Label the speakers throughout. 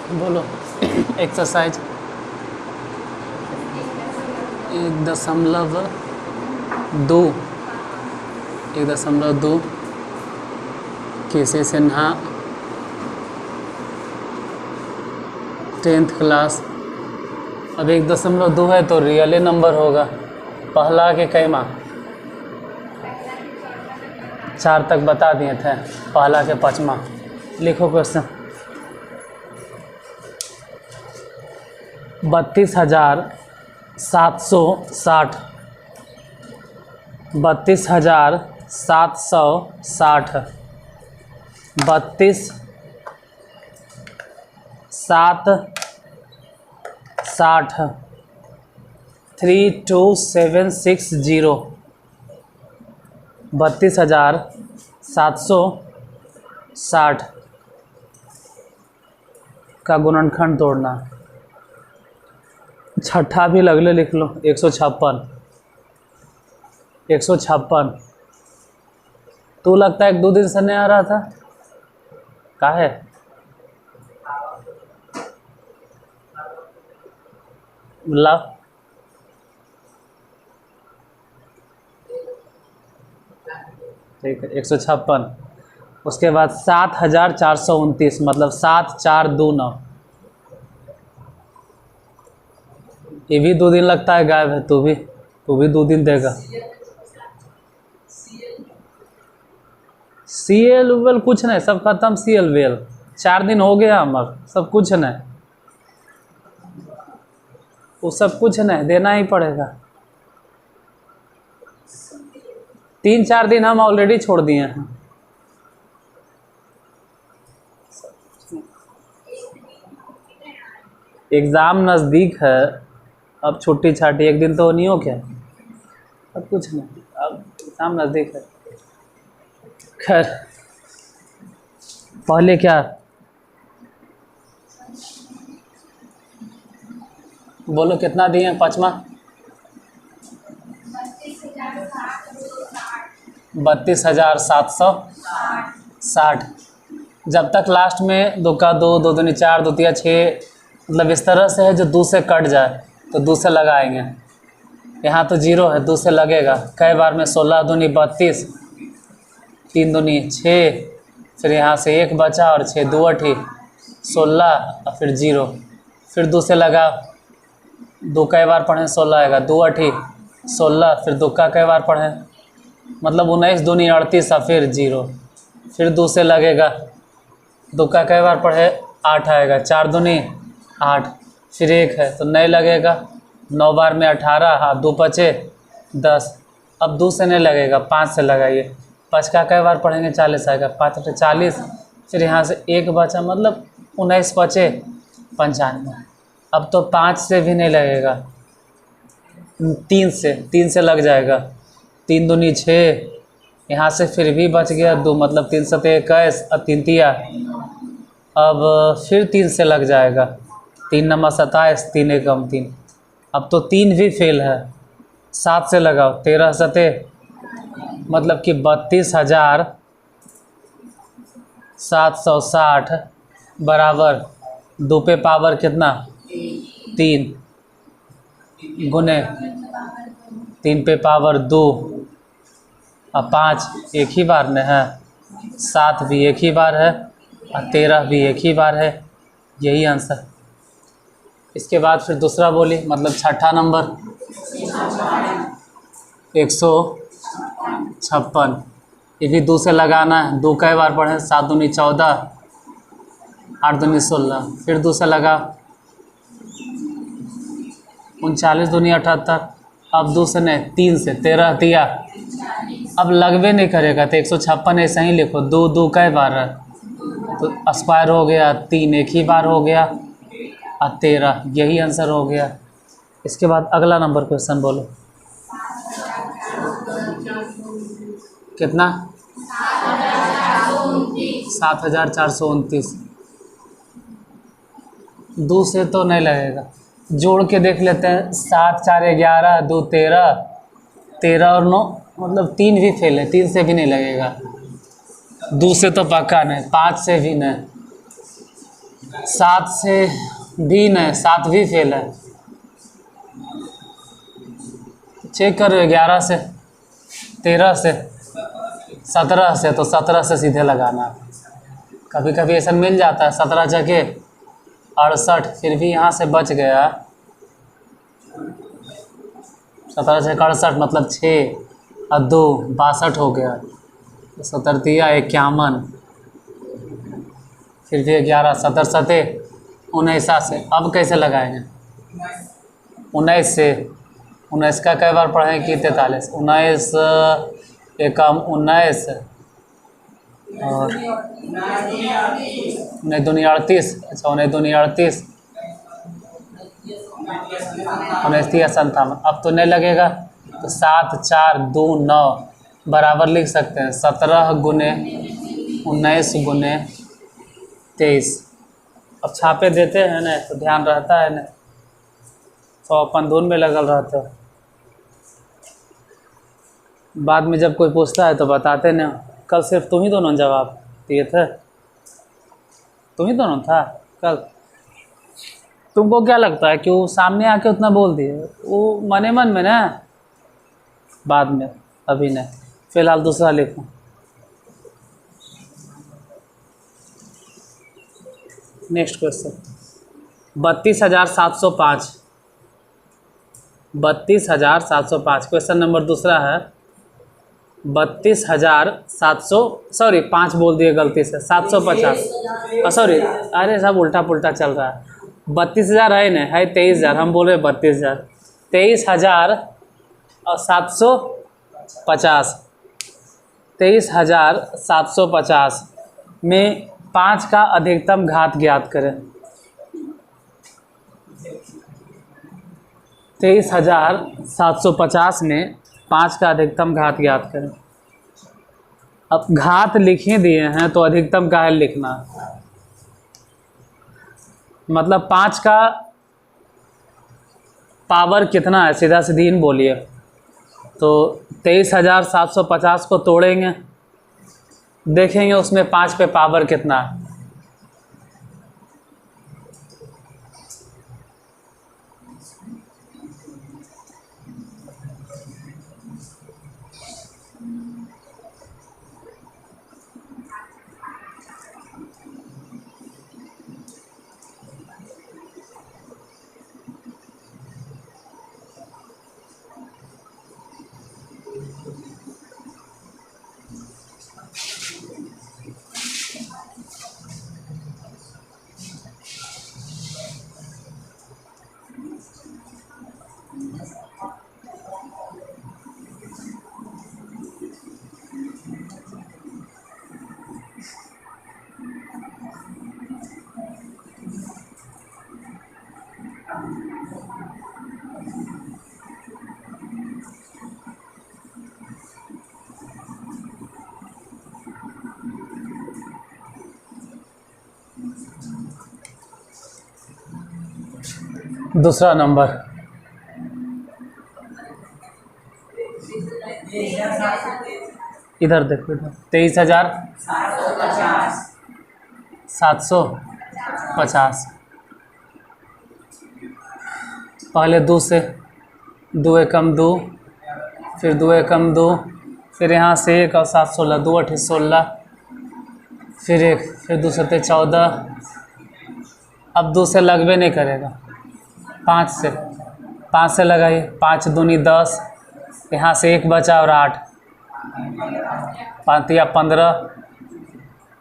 Speaker 1: बोलो एक्सरसाइज 1.2 1.2 केसी Sinha 10th class. अब 1.2 है तो रियले नंबर होगा। पहला के कैमा 4 तक बता दिए थे, पहला के 5वां। लिखो क्वेश्चन। 32,760 32,760 32,760 32760 32,760 का गुणनखंड तोड़ना। छठा भी लगले लिख लो 156 156। तू लगता है 1-2 दिन से नहीं आ रहा था, काहे? ला ठीक है 156। उसके बाद 7,429 मतलब 7,429। ये भी 2 दिन लगता है गायब है। तू भी 2 दिन देगा। CL वेल कुछ नहीं, सब खत्म। CL वेल 4 दिन हो गया हमार, सब कुछ नहीं, वो सब कुछ नहीं देना ही पड़ेगा। 3-4 दिन हम ऑलरेडी छोड़ दिए हैं। एग्ज़ाम नज़दीक है, अब छुट्टी छाटी 1 दिन तो नहीं हो क्या? अब कुछ नहीं, अब एग्ज़ाम नज़दीक है। खैर पहले क्या बोलो, कितना दिए 5वां? 32,760। जब तक लास्ट में 2 का 2, 2 दूनी 4, 2 तिया 6, मतलब इस तरह से है जो 2 से कट जाए तो 2 से लगाएंगे। यहाँ तो 0 है, 2 से लगेगा। कई बार में 16 दूनी 32, 3 दूनी 6, फिर यहाँ से 1 बचा और 6 2 8 16 और फिर 0, फिर 2 से लगा। 2 कई बार पढ़ें 16 आएगा, 2 8 16, फिर 2 का कई बार पढ़ें मतलब 19 दूनी 38 और फिर 0, फिर 2 से लगेगा। 2 का कई बार पढ़े 8 आएगा, 4 दूनी 8, फिर 1 है तो नहीं लगेगा। 9 बार में 18 हाँ 2 बचे 10। अब 2 से नहीं लगेगा, 5 से लगाइए। 5 का कई बार पढ़ेंगे 40 आएगा, 5 8 40, फिर यहाँ से 1 बचा मतलब 19 बचे 95। अब तो 5 से भी नहीं लगेगा, 3 से लग जाएगा। 3 दूनी 6, यहाँ से फिर भी बच गया 2 मतलब 3 7 21 और 3 तिया। अब फिर 3 से लग जाएगा, 3 नंबर 27, 3 एकम 3। अब तो 3 भी फेल है। 7 से लगाओ 13 7 मतलब कि 32,760 बराबर 2 पे पावर कितना 3 गुने 3 पे पावर 2 और 5 एक ही बार में है, 7 भी एक ही बार है और 13 भी एक ही बार है। यही आंसर। इसके बाद फिर दूसरा बोली मतलब छठा नंबर 156। ये भी 2 से लगाना है। 2 कई बार पढ़े 7 दूनी 14, 8 दूनी 16, फिर 2 से लगा 39 दूनी 78। अब 2 से नहीं 3 से 13 दिया, अब लगवे नहीं करेगा तो 156 ऐसा ही लिखो। 2 2 कई बार है तो स्क्वायर हो गया, 3 एक ही बार हो गया और 13, यही आंसर हो गया। इसके बाद अगला नंबर क्वेश्चन बोलो कितना 7,429। 2 से तो नहीं लगेगा, जोड़ के देख लेते हैं। 7 4 11 2 13, 13 और 9 मतलब 3 भी फेल है, 3 से भी नहीं लगेगा। 2 से तो पक्का नहीं, 5 से भी नहीं, 7 से भी नहीं, 7 भी फेल है। चेक करो 11 से, 13 से, 17 से, तो 17 से सीधे लगाना। कभी कभी ऐसा मिल जाता है 17 जगह 68, फिर भी यहाँ से बच गया। 17 से 68 मतलब 6 और 2 62 हो गया। तो 17 51, फिर भी 11, 17 सते 19 से। अब कैसे लगाएंगे? 19 से, 19 का कई बार पढ़ें कि 43, 19 एकम 19 और 19 दूनी 38। अच्छा 19 दूनी 38, 19 57। अब तो नहीं लगेगा, तो 7 4 2 9 बराबर लिख सकते हैं 17 गुने 19 गुने 23। अब छापे देते हैं ना तो ध्यान रहता है ना, तो अपन धुन में लगल रहता है। बाद में जब कोई पूछता है तो बताते ना, कल सिर्फ तुम ही दोनों जवाब दिए थे, तुम ही दोनों था कल। तुमको क्या लगता है कि वो सामने आके उतना बोल दिए? वो मने मन में ना, बाद में, अभी नहीं। फिलहाल दूसरा लिखूं। Next question 32,705, 32,705। क्वेश्चन नंबर दूसरा है 32,700, सॉरी 5 बोल दिए गलती से, 750, सॉरी, अरे सब उल्टा पुल्टा चल रहा है। 32,000 है ना, है 23,000, हम बोल रहे 32,000। 23,750, 23,750 में 5 का अधिकतम घात ज्ञात करें। 23,750 में 5 का अधिकतम घात ज्ञात करें। अब घात लिख ही दिए हैं तो अधिकतम का है लिखना, मतलब 5 का पावर कितना है, सीधा सीधी इन बोलिए। तो 23,750 को तोड़ेंगे, देखेंगे उसमें 5 पे पावर कितना है। दूसरा नंबर इधर देखो, इधर 23,750। पहले 2 से, 2 एकम 2, फिर 2 एकम 2, फिर यहाँ से 1 और 7 16, 2 8 16, फिर 1, फिर 2 7 14। अब 2 से लगबे नहीं करेगा, 5 से, 5 से लगाइए, 5 दूनी 10, यहाँ से 1 बचा और 8, 5 या 15,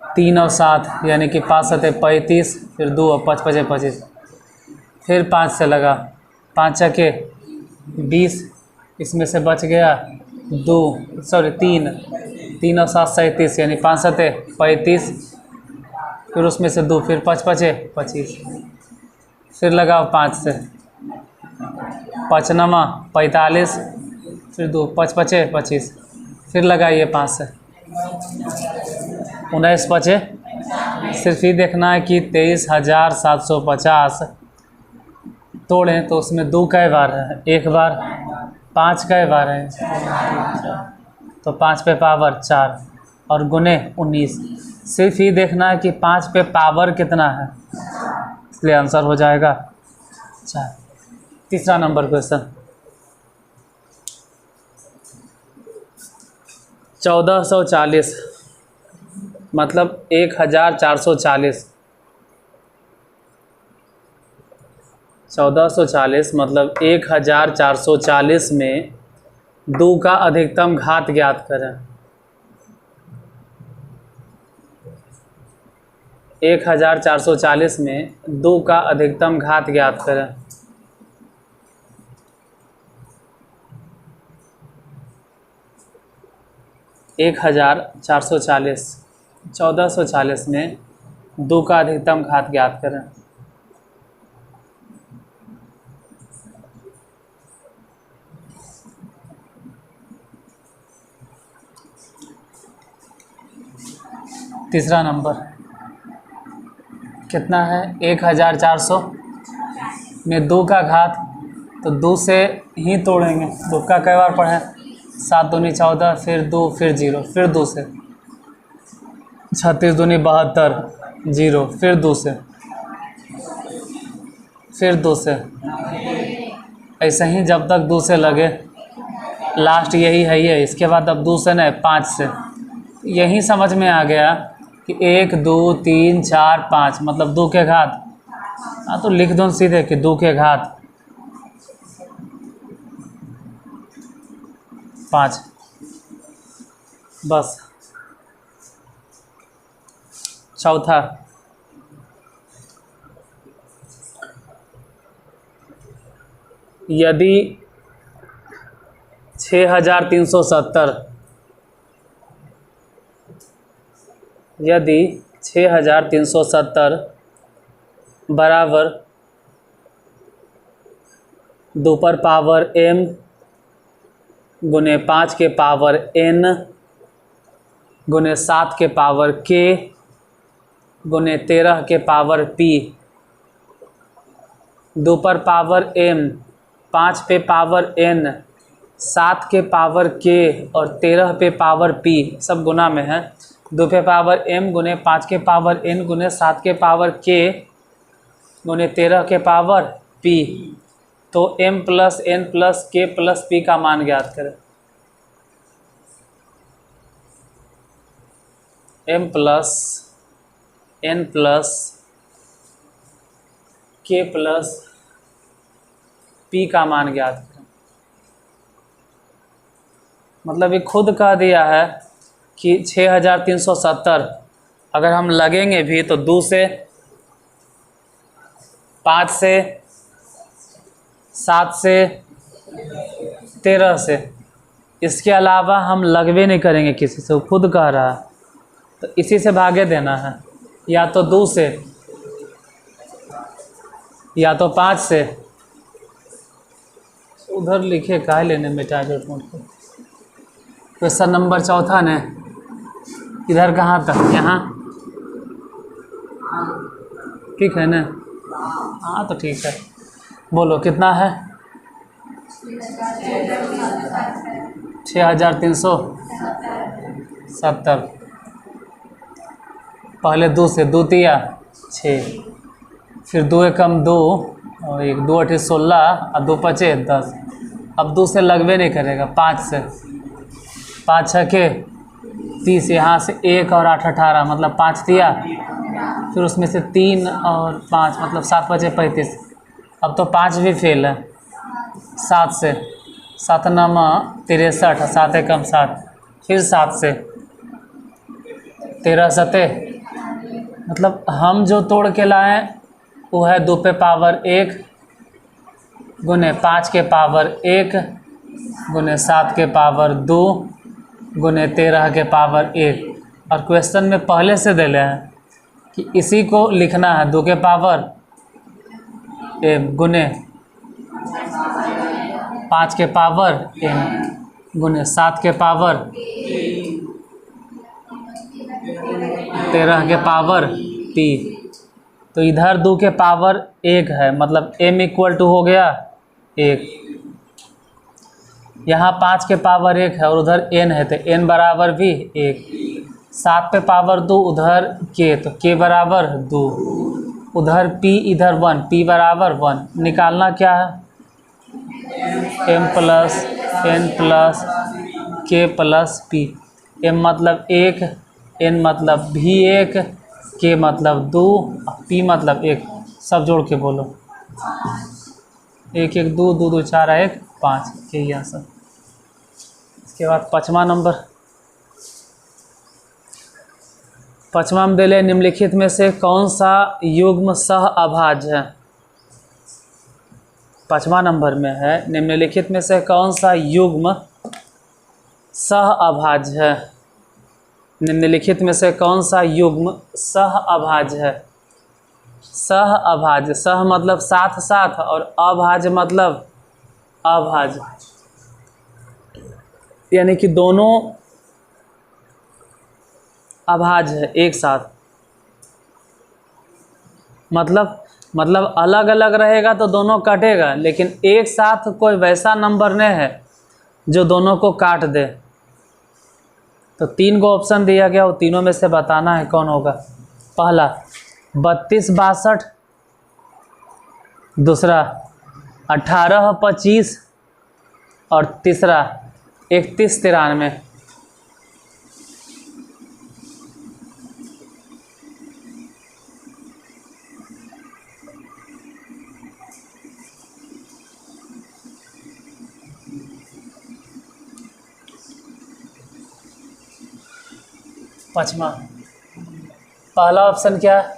Speaker 1: 3 और 7 यानी कि 5 7 35, फिर 2 और 5 5 25, फिर 5 से लगा, 5 छके 20, इसमें से बच गया 2, सॉरी 3, 3 और 7 37 यानी 5 7 35, फिर उसमें से 2, फिर 5 5 25, फिर लगाओ 5 से, 5 9 45, फिर 2 5 5 25, फिर लगाइए 5 से, 19 5। सिर्फ ही देखना है कि 23,750 तोड़ें तो उसमें 2 कई बार है, 1 बार, 5 कई बार है, तो 5 पे पावर 4 और गुने 19। सिर्फ ही देखना है कि 5 पे पावर कितना है, इसलिए आंसर हो जाएगा 4। तीसरा नंबर क्वेश्चन, 1440 मतलब 1440। 1440 मतलब 1440 में 2 का अधिकतम घात ज्ञात करें। 1440 में 2 का अधिकतम घात ज्ञात करें। एक 1440 में 2 का अधिकतम घात ज्ञात करें। तीसरा नंबर कितना है, 1400 में 2 का घात, तो 2 से ही तोड़ेंगे। 2 का कई बार पढ़े, 7 दूनी 14, फिर 2, फिर 0, फिर 2 से 36 दूनी 72, 0, फिर 2 से, फिर 2 से, ऐसे ही जब तक 2 से लगे। लास्ट यही है ये, इसके बाद अब 2 से नहीं 5 से। यही समझ में आ गया कि 1 2 3 4 5 मतलब 2 के घात। हाँ तो लिख दो सीधे कि 2 के घात 5, बस। चौथा, यदि 6370 यदि 6370 बराबर 2 पर पावर m गुने 5 के पावर n गुने 7 के पावर k गुने 13 के पावर p, 2 पर पावर m, 5 पे पावर n, 7 के पावर k और 13 पे पावर p सब गुना में है। 2 पे पावर m गुने 5 के पावर n गुने 7 के पावर k गुने 13 के पावर p, तो m plus n plus k plus p का मान ज्ञात करें। m plus n plus k plus p का मान ज्ञात करें। मतलब ये खुद कह दिया है कि 6370 अगर हम लगेंगे भी तो 2 से 5 से 7 से 13 से, इसके अलावा हम लगवे नहीं करेंगे किसी से, वो खुद कह रहा है। तो इसी से भागे देना है, या तो 2 से या तो 5 से। उधर लिखे काहे लेने में टारगेट मोड को। क्वेश्चन नंबर चौथा ने इधर कहाँ तक, यहाँ ठीक है ना? हाँ तो ठीक है, बोलो कितना है? 6370। पहले 2 से, 2 तिया 6, फिर 2 एकम 2 और 1 2 8 16 और 2 पचे 10। अब 2 से लगवे नहीं करेगा, 5 से, 5 6 के 30, यहाँ से 1 और 8 18 मतलब 5 तिया, फिर उसमें से 3 और 5 मतलब 7 5 35। अब तो 5 भी फेल है। 7 से, 7 9 63, 7 एकम 7, फिर 7 से 13 7, मतलब हम जो तोड़ के लाएं वो है 2 पे पावर 1 गुने 5 के पावर 1 गुने 7 के पावर 2 गुने 13 के पावर 1। और क्वेश्चन में पहले से दे ले हैं कि इसी को लिखना है 2 के पावर गुने 5 के पावर n गुने 7 के पावर 13 के पावर p। तो इधर 2 के पावर 1 है, मतलब m इक्वल टू हो गया 1। यहाँ 5 के पावर 1 है और उधर n है, तो n बराबर भी 1। 7 पे पावर 2 उधर k, तो k बराबर 2। उधर p इधर 1, p बराबर 1, निकालना क्या है, m plus n plus k plus p। m मतलब 1, n मतलब भी 1, k मतलब 2, p मतलब 1। सब जोड़ के बोलो, 1 1 2 2 2 4 1 5, यही आंसर। इसके बाद 5वां नंबर, 5वां में दिले निम्नलिखित में से कौन सा युग्म सह अभाज्य है। 5वां नंबर में है निम्नलिखित में से कौन सा युग्म सह अभाज्य है। निम्नलिखित में से कौन सा युग्म सह अभाज्य है। सह अभाज्य, सह मतलब साथ साथ और अभाज्य मतलब अभाज्य, यानी कि दोनों अभाज्य है एक साथ। मतलब अलग अलग रहेगा तो दोनों कटेगा, लेकिन एक साथ कोई वैसा नंबर नहीं है जो दोनों को काट दे। तो 3 को ऑप्शन दिया गया, वो तीनों में से बताना है कौन होगा। पहला 32 62, दूसरा 18 25 और तीसरा 31 93। पाँचवा, पहला ऑप्शन क्या है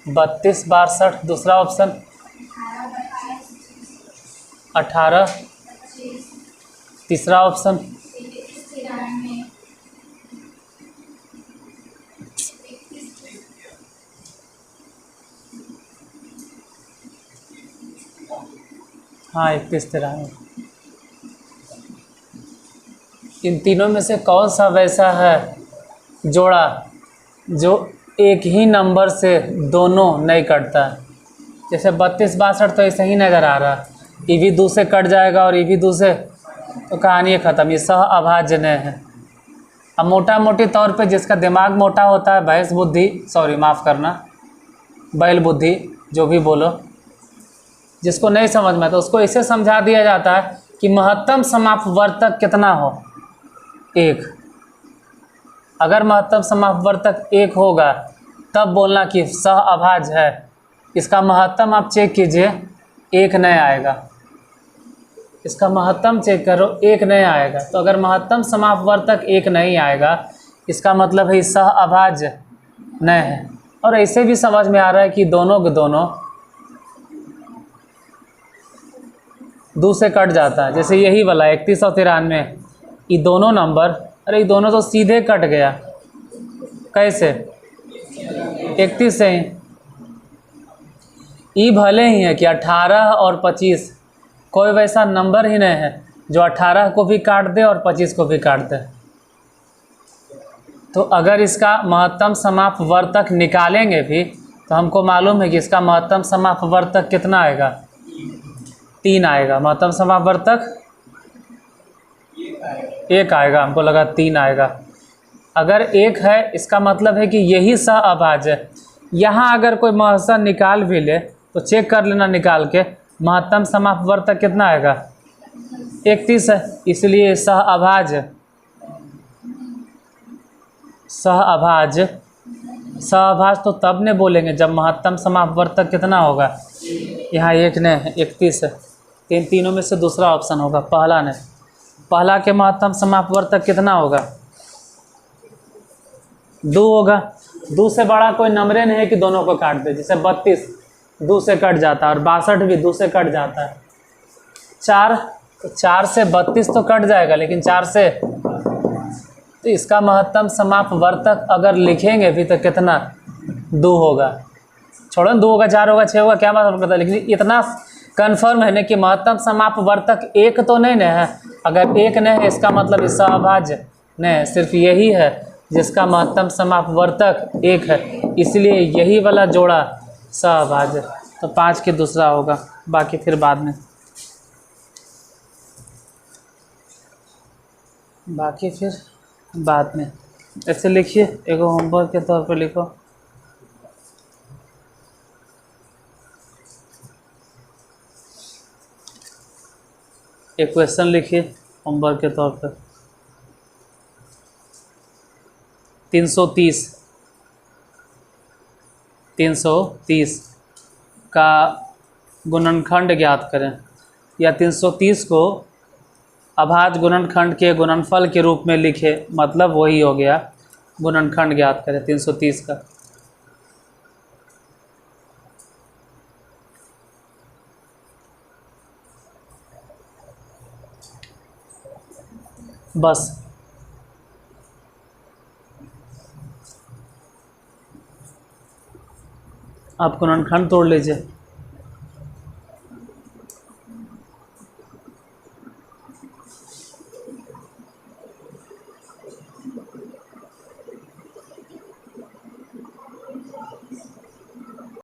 Speaker 1: 32 62, दूसरा ऑप्शन 18, तीसरा ऑप्शन 31 93। इन तीनों में से कौन सा वैसा है जोड़ा जो एक ही नंबर से दोनों नहीं कटता है। जैसे 32 62 तो ऐसे ही नज़र आ रहा है, ये भी 2 से कट जाएगा और ये भी 2 से, तो कहानी ख़त्म, ये सह अभाज्य नहीं है। अब मोटा मोटी तौर पे जिसका दिमाग मोटा होता है, भैंस बुद्धि, सॉरी माफ़ करना, बैल बुद्धि, जो भी बोलो, जिसको नहीं समझ में तो उसको ऐसे समझा दिया जाता है कि महत्तम समापवर्तक कितना हो, 1। अगर महत्तम समापवर्तक 1 होगा तब बोलना कि सह अभाज्य है। इसका महत्तम आप चेक कीजिए, 1 नहीं आएगा। इसका महत्तम चेक करो, 1 नहीं आएगा। तो अगर महत्तम समापवर्तक 1 नहीं आएगा, इसका मतलब है सह अभाज्य नहीं है। और ऐसे भी समझ में आ रहा है कि दोनों के दोनों 2 से कट जाता है। जैसे यही वाला 31 और 93, ये दोनों नंबर, अरे ये दोनों तो सीधे कट गया। कैसे? 31 से ही। ये भले ही है कि 18 और 25 कोई वैसा नंबर ही नहीं है जो 18 को भी काट दे और 25 को भी काट दे। तो अगर इसका महत्तम समापवर्तक निकालेंगे भी तो हमको मालूम है कि इसका महत्तम समापवर्तक कितना आएगा, 3 आएगा। महत्तम समापवर्तक 1 आएगा, हमको लगा 3 आएगा। अगर 1 है इसका मतलब है कि यही सह अभाज्य है। यहाँ अगर कोई महत्तम निकाल भी ले तो चेक कर लेना निकाल के, महत्तम समापवर्तक कितना आएगा, 31 है। इसलिए सह अभाज्य, सह अभाज्य, सह अभाज्य तो तब ने बोलेंगे जब महत्तम समापवर्तक कितना होगा, यहाँ 1 ने 31 है। इन तीनों में से दूसरा ऑप्शन होगा, पहला ने। पहला के महत्तम समापवर्तक कितना होगा, 2 होगा। 2 से बड़ा कोई नंबर नहीं है कि दोनों को काट दे। जैसे 32 2 से कट जाता है और 62 भी 2 से कट जाता है। 4, तो 4 से 32 तो कट जाएगा, लेकिन 4 से, तो इसका महत्तम समापवर्तक अगर लिखेंगे भी तो कितना, 2 होगा। छोड़ो 2 होगा, 4 होगा, 6 होगा, क्या मतलब करता है, लेकिन इतना कन्फर्म है ना कि महत्तम समापवर्तक 1 तो नहीं न है। अगर 1 नहीं है इसका मतलब इस सहअभाज्य नहीं, सिर्फ यही है जिसका महत्तम समापवर्तक 1 है, इसलिए यही वाला जोड़ा सहअभाज्य। तो 5 के दूसरा होगा, बाकी फिर बाद में, बाकी फिर बाद में। ऐसे लिखिए, एगो होमवर्क के तौर पे लिखो। एक क्वेश्चन लिखिए होमवर्क के तौर पर। 330 330 का गुणनखंड ज्ञात करें, या 330 को अभाज्य गुणनखंड के गुणनफल के रूप में लिखे, मतलब वही हो गया। गुणनखंड ज्ञात करें 330 का। बस आप गुणनखंड तोड़ लीजिए।